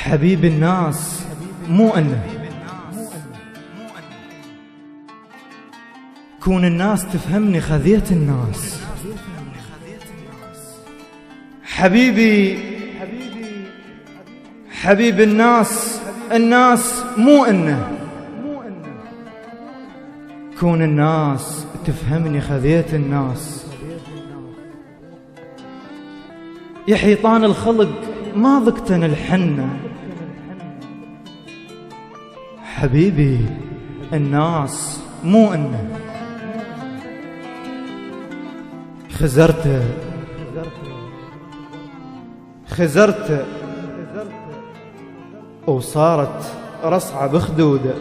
حبيب الناس مو أنه كون الناس تفهمني خذيت الناس. حبيبي حبيب الناس مو أنه كون الناس تفهمني خذيت الناس. يا حيطان الخلق ما ضقتن الحنة. حبيبي الناس مو أنه خزرت وصارت رصعة بخدوده.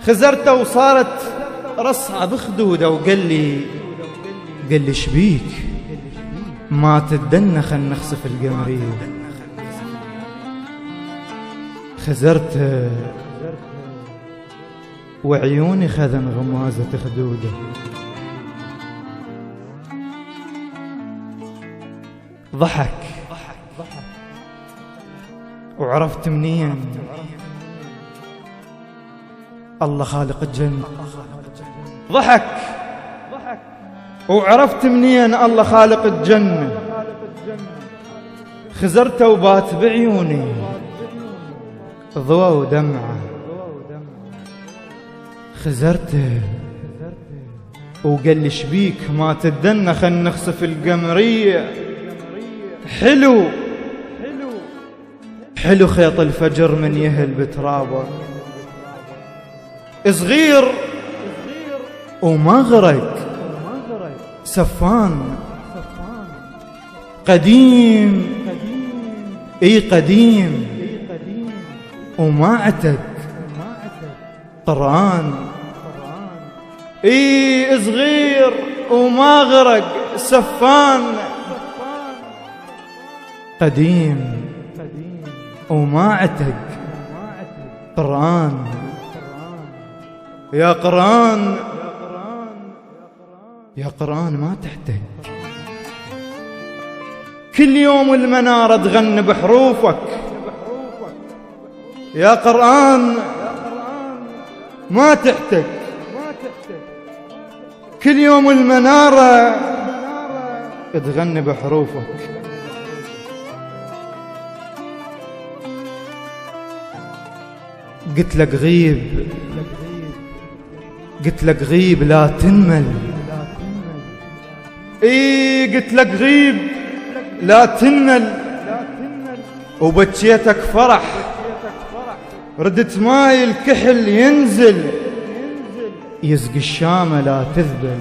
خزرت وصارت رصعة بخدوده وقال لي شبيك ما تدنا خل نخسف القمرية. خزرت وعيوني خذن غمازة خدوده. ضحك وعرفت منين الله خالق الجنة. ضحك وعرفت منين الله خالق الجنة. خزرت وبات بعيوني ضوى ودمعة. خزرت وقال لي شبيك ما تدنا خل نخسف القمرية. حلو خيط الفجر من يهل بترابه. صغير وما غرق سفان. قديم قديم وما عتق قرآن. صغير وما غرق سفان. قديم وما عتق قرآن. يا قرآن يا قرآن ما تحتاج. كل يوم المنارة تغني بحروفك. يا قرآن ما تحتاج. كل يوم المنارة تغني بحروفك. قلت لك غيب لا تنمل. قلت لك غيب لا تنمل وبكيتك فرح. ردت ماي الكحل ينزل يسقي الشامة لا تذبل.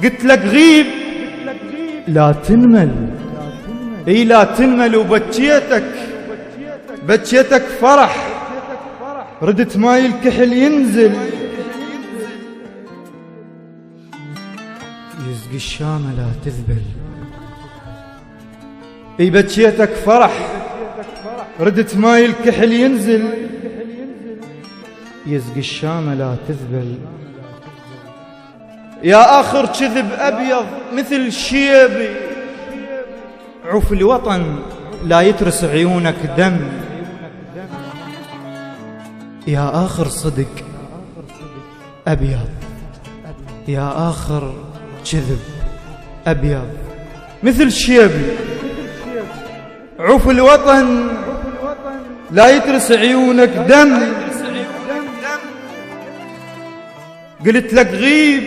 قلت لك غيب لا تنمل. لا تنمل وبكيتك فرح. ردت ماي الكحل ينزل يسقي الشامة لا تذبل. بكيتك فرح. ردت ماي الكحل ينزل يسقي الشامة لا تذبل. يا آخر كذب أبيض مثل شيبي. عوف الوطن لا يترس عيونك دم. يا آخر صدق أبيض. يا آخر كذب أبيض مثل شيبي. عوف الوطن لا يترس عيونك دم. قلت لك غيب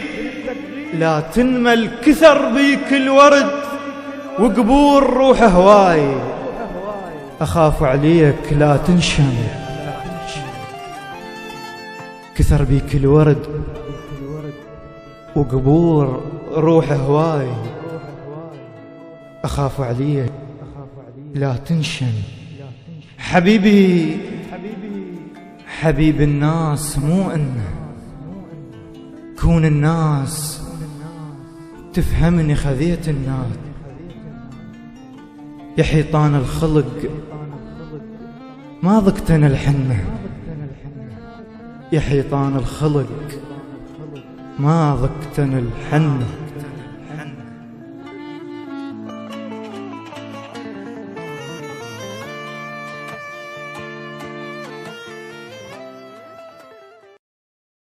لا تنمل. كثر بيك الورد وقبور روح هواي. أخاف عليك لا تنشم. كثر بيك الورد وقبور روح هواي. أخاف عليك لا تنشم. حبيبي حبيب الناس مو أنه كون الناس تفهمني خذيت الناس. يا حيطان الخلق ما ضقتن الحنة. يا حيطان الخلق ما ضقتن الحنة.